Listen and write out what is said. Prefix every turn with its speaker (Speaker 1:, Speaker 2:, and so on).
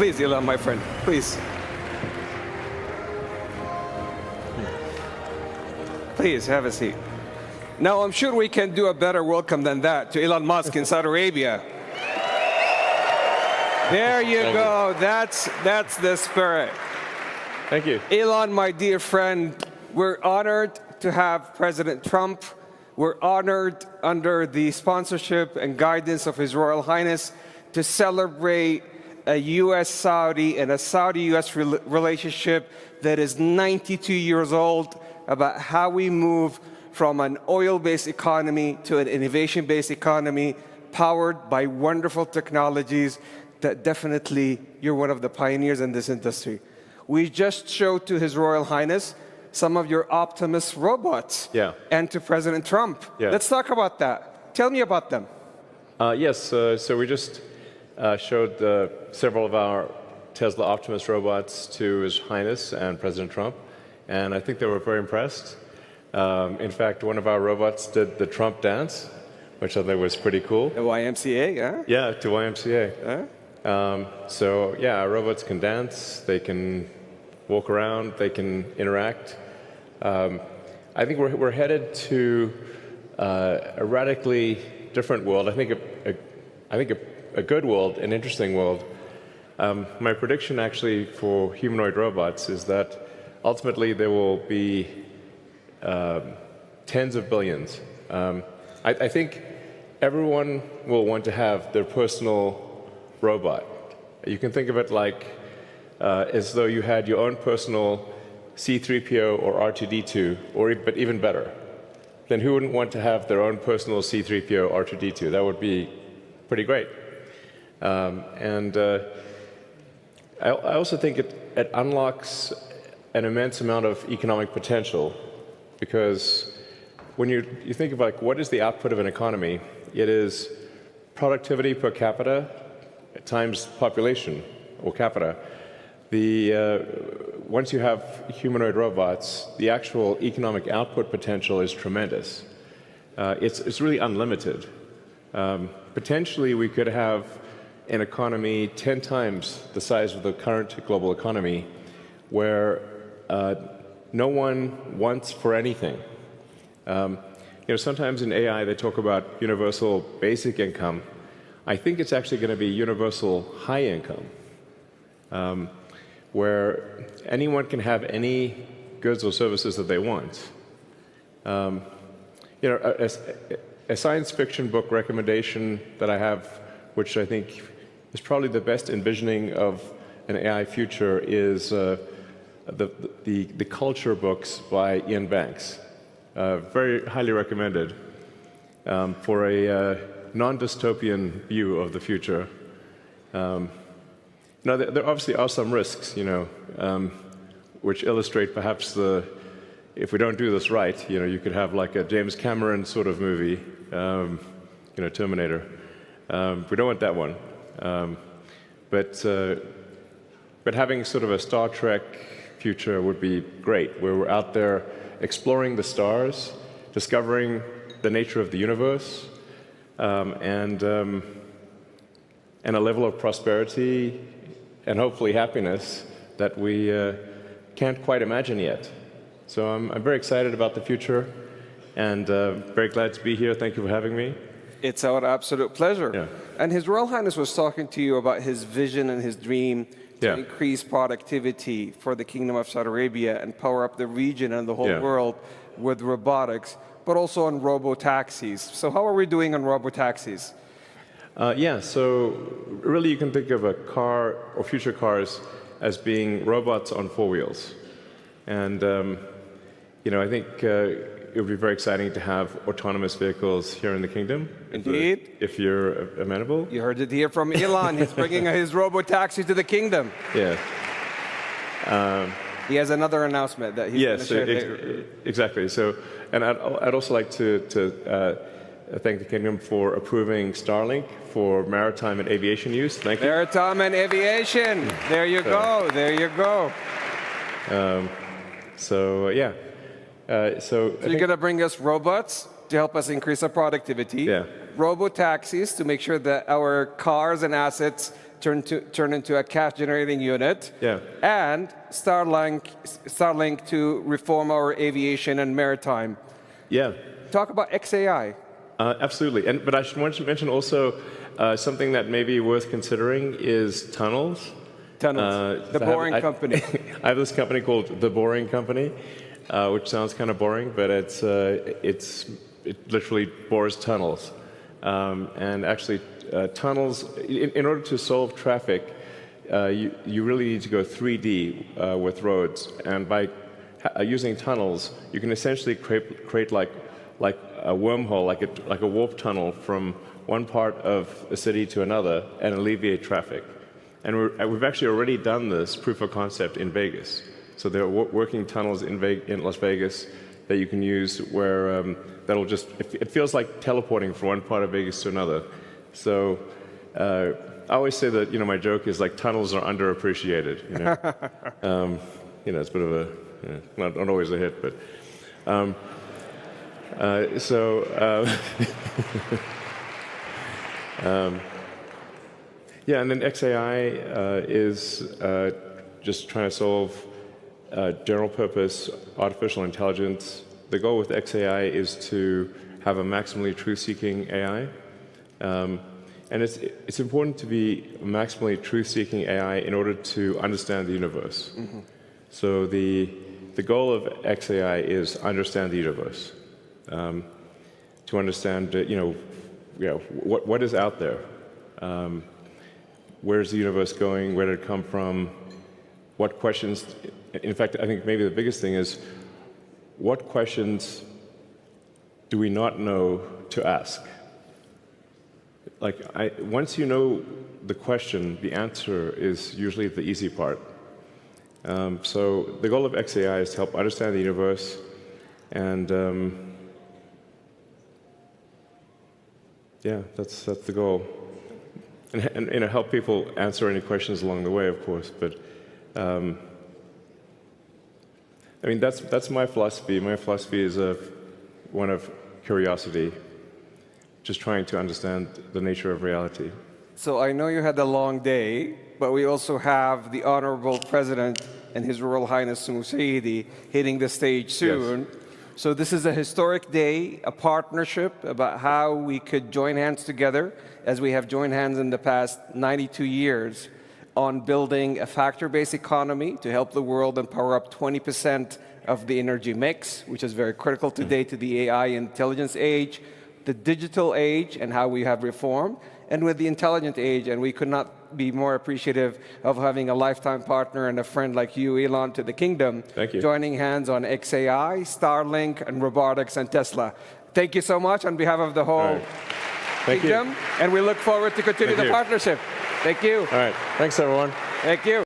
Speaker 1: Please, Elon, my friend, please. Please, have a seat. Now, I'm sure we can do a better welcome than that to Elon Musk in Saudi Arabia. There you go. That's the spirit.
Speaker 2: Thank you.
Speaker 1: Elon, my dear friend, we're honored to have President Trump. We're honored under the sponsorship and guidance of His Royal Highness to celebrate a U.S.-Saudi and a Saudi-U.S. relationship that is 92 years old, about how we move from an oil-based economy to an innovation-based economy powered by wonderful technologies that definitely you're one of the pioneers in this industry. We just showed to His Royal Highness some of your Optimus robots, and to President Trump. Let's talk about that. Tell me about them.
Speaker 2: Yes, so we just showed several of our Tesla Optimus robots to His Highness and President Trump, and I think they were very impressed. In fact, one of our robots did the Trump dance, which I thought was pretty cool.
Speaker 1: The YMCA, yeah?
Speaker 2: Yeah, to YMCA. So yeah, our robots can dance, they can walk around, they can interact. I think we're headed to a radically different world. I think a good world, an interesting world. My prediction actually for humanoid robots is that ultimately there will be tens of billions. I think everyone will want to have their personal robot. You can think of it like as though you had your own personal C-3PO or R2-D2, but even better. Then who wouldn't want to have their own personal C-3PO or R2-D2? That would be pretty great. I also think it unlocks an immense amount of economic potential, because when you think of like what is the output of an economy, it is productivity per capita times population or capita. Once you have humanoid robots, the actual economic output potential is tremendous. It's really unlimited. Potentially, we could have an economy 10 times the size of the current global economy, where no one wants for anything. Sometimes in AI they talk about universal basic income. I think it's actually going to be universal high income, where anyone can have any goods or services that they want. A science fiction book recommendation that I have, which I think is probably the best envisioning of an AI future, is the culture books by Ian Banks. Very highly recommended for a non-dystopian view of the future. Now, there obviously are some risks, which illustrate perhaps if we don't do this right, you could have like a James Cameron sort of movie, Terminator. We don't want that one. But having sort of a Star Trek future would be great, where we're out there exploring the stars, discovering the nature of the universe, and a level of prosperity and hopefully happiness that we can't quite imagine yet. So I'm very excited about the future, and very glad to be here. Thank you for having me.
Speaker 1: It's our absolute pleasure.
Speaker 2: Yeah.
Speaker 1: And His Royal Highness was talking to you about his vision and his dream to increase productivity for the Kingdom of Saudi Arabia and power up the region and the whole world with robotics, but also on robo-taxis. So how are we doing on robo-taxis?
Speaker 2: So really you can think of a car or future cars as being robots on four wheels. And, I think it would be very exciting to have autonomous vehicles here in the kingdom.
Speaker 1: Indeed.
Speaker 2: If you're amenable.
Speaker 1: You heard it here from Elon. He's bringing his robo-taxi to the kingdom.
Speaker 2: Yeah.
Speaker 1: He has another announcement that he's going to share later.
Speaker 2: Exactly. So, and I'd also like to thank the kingdom for approving Starlink for maritime and aviation use. Thank you.
Speaker 1: Maritime and aviation. There you go. There you go.
Speaker 2: So
Speaker 1: you're going to bring us robots to help us increase our productivity.
Speaker 2: Yeah.
Speaker 1: Robo-taxis to make sure that our cars and assets turn into a cash-generating unit.
Speaker 2: Yeah.
Speaker 1: And Starlink to reform our aviation and maritime.
Speaker 2: Yeah.
Speaker 1: Talk about XAI.
Speaker 2: Absolutely. But I should want to mention also something that may be worth considering is tunnels.
Speaker 1: Tunnels. The Boring Company.
Speaker 2: I have this company called The Boring Company, which sounds kind of boring, but it literally bores tunnels. And actually, tunnels, in order to solve traffic, you really need to go 3D with roads. And by using tunnels, you can essentially create like a wormhole, like a warp tunnel from one part of a city to another and alleviate traffic. And we've actually already done this proof of concept in Vegas. So there are working tunnels in Las Vegas that you can use where that'll just, it feels like teleporting from one part of Vegas to another. So I always say that, my joke is like tunnels are underappreciated, it's a bit of not always a hit, but. Yeah, and then XAI is just trying to solve general purpose artificial intelligence. The goal with XAI is to have a maximally truth-seeking AI. And it's important to be a maximally truth-seeking AI in order to understand the universe. Mm-hmm. So the goal of XAI is understand the universe. To understand, what is out there. Where's the universe going? Where did it come from? What questions? In fact, I think maybe the biggest thing is, what questions do we not know to ask? Once you know the question, the answer is usually the easy part. So the goal of XAI is to help understand the universe and yeah, that's the goal. And help people answer any questions along the way, of course. But that's my philosophy. My philosophy is one of curiosity, just trying to understand the nature of reality.
Speaker 1: So I know you had a long day, but we also have the Honorable President and His Royal Highness Saidi hitting the stage soon. Yes. So this is a historic day, a partnership about how we could join hands together, as we have joined hands in the past 92 years, on building a factor-based economy to help the world and power up 20% of the energy mix, which is very critical today to the AI intelligence age, the digital age, and how we have reformed, and with the intelligent age. And we could not be more appreciative of having a lifetime partner and a friend like you, Elon, to the kingdom.
Speaker 2: Thank you.
Speaker 1: Joining hands on XAI, Starlink, and robotics and Tesla. Thank you so much on behalf of the whole kingdom. And we look forward to continue the partnership. Thank you.
Speaker 2: All right. Thanks, everyone.
Speaker 1: Thank you.